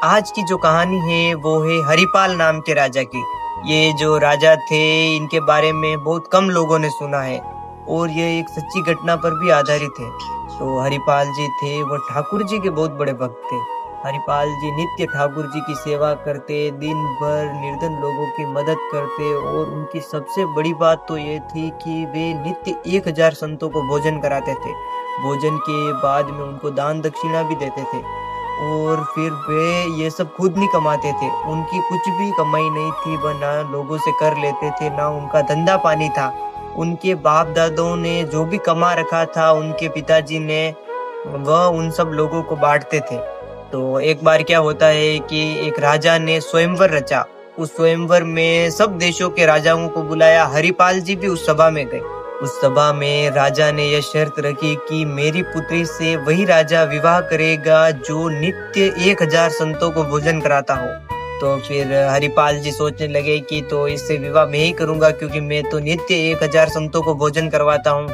आज की जो कहानी है वो है हरिपाल नाम के राजा की। ये जो राजा थे इनके बारे में बहुत कम लोगों ने सुना है और ये एक सच्ची घटना पर भी आधारित है। तो हरिपाल जी थे वो ठाकुर जी के बहुत बड़े भक्त थे। हरिपाल जी नित्य ठाकुर जी की सेवा करते, दिन भर निर्धन लोगों की मदद करते और उनकी सबसे बड़ी बात तो ये थी कि वे नित्य 1000 संतों को भोजन कराते थे। भोजन के बाद में उनको दान दक्षिणा भी देते थे और फिर वे ये सब खुद नहीं कमाते थे। उनकी कुछ भी कमाई नहीं थी, वह ना लोगों से कर लेते थे, ना उनका धंधा पानी था। उनके बाप दादों ने जो भी कमा रखा था उनके पिताजी ने, वह उन सब लोगों को बांटते थे। तो एक बार क्या होता है कि एक राजा ने स्वयंवर रचा। उस स्वयंवर में सब देशों के राजाओं को बुलाया। हरिपाल जी भी उस सभा में गए। उस सभा में राजा ने यह शर्त रखी कि मेरी पुत्री से वही राजा विवाह करेगा जो नित्य 1000 संतों को भोजन कराता हो। तो फिर हरिपाल जी सोचने लगे कि तो इससे विवाह मैं ही करूंगा, क्योंकि मैं तो नित्य 1000 संतों को भोजन करवाता हूँ।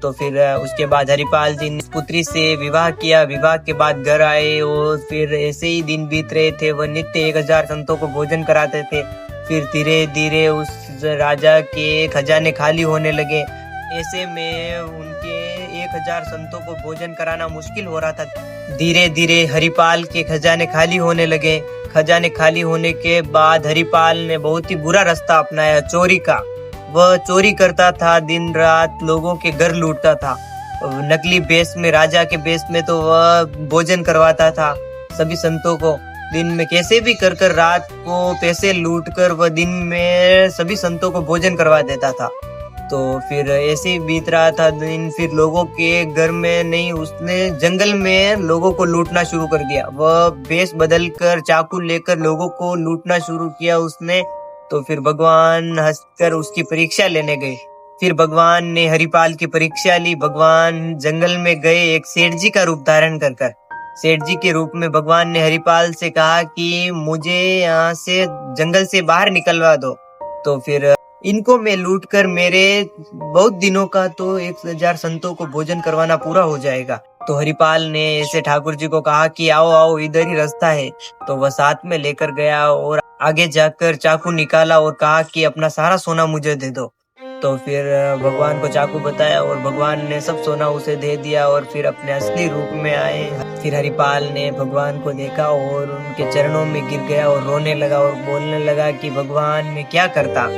तो फिर उसके बाद हरिपाल जी ने पुत्री से विवाह किया। विवाह के बाद घर आए और फिर ऐसे ही दिन बीत रहे थे। वह नित्य 1000 संतों को भोजन कराते थे। फिर धीरे धीरे उस राजा के खजाने खाली होने लगे। ऐसे में उनके 1000 संतों को भोजन कराना मुश्किल हो रहा था। धीरे धीरे हरिपाल के खजाने खाली होने लगे। खजाने खाली होने के बाद हरिपाल ने बहुत ही बुरा रास्ता अपनाया, चोरी का। वह चोरी करता था, दिन रात लोगों के घर लूटता था। नकली बेस में, राजा के बेस में तो वह भोजन करवाता था सभी संतों को। दिन में कैसे भी कर कर रात को पैसे लूट कर वह दिन में सभी संतों को भोजन करवा देता था। तो फिर ऐसे ही बीत रहा था दिन। फिर लोगों के घर में नहीं, उसने जंगल में लोगों को लूटना शुरू कर दिया। वह बेस बदल कर चाकू लेकर लोगों को लूटना शुरू किया उसने। तो फिर भगवान हंसकर उसकी परीक्षा लेने गए। फिर भगवान ने हरिपाल की परीक्षा ली। भगवान जंगल में गए एक सेठ जी का रूप धारण कर कर। सेठ जी के रूप में भगवान ने हरिपाल से कहा कि मुझे यहाँ से जंगल से बाहर निकलवा दो। तो फिर इनको मैं लूट कर मेरे बहुत दिनों का तो 1000 संतों को भोजन करवाना पूरा हो जाएगा। तो हरिपाल ने ऐसे ठाकुर जी को कहा कि आओ आओ, इधर ही रास्ता है। तो वह साथ में लेकर गया और आगे जाकर चाकू निकाला और कहा कि अपना सारा सोना मुझे दे दो। तो फिर भगवान को चाकू बताया और भगवान ने सब सोना उसे दे दिया और फिर अपने असली रूप में आए। फिर हरिपाल ने भगवान को देखा और उनके चरणों में गिर गया और रोने लगा और बोलने लगा कि भगवान मैं क्या करता,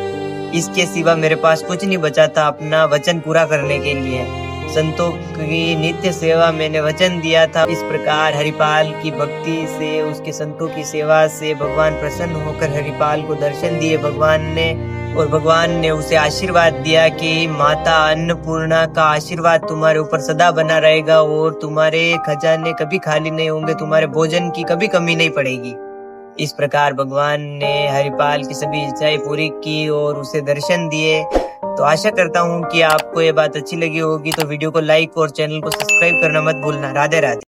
इसके सिवा मेरे पास कुछ नहीं बचा था अपना वचन पूरा करने के लिए। संतों की नित्य सेवा मैंने वचन दिया था। इस प्रकार हरिपाल की भक्ति से, उसके संतों की सेवा से भगवान प्रसन्न होकर हरिपाल को दर्शन दिए भगवान ने। और भगवान ने उसे आशीर्वाद दिया कि माता अन्नपूर्णा का आशीर्वाद तुम्हारे ऊपर सदा बना रहेगा और तुम्हारे खजाने कभी खाली नहीं होंगे, तुम्हारे भोजन की कभी कमी नहीं पड़ेगी। इस प्रकार भगवान ने हरिपाल की सभी इच्छाएं पूरी की और उसे दर्शन दिए। तो आशा करता हूँ कि आपको ये बात अच्छी लगी होगी। तो वीडियो को लाइक और चैनल को सब्सक्राइब करना मत भूलना। राधे राधे।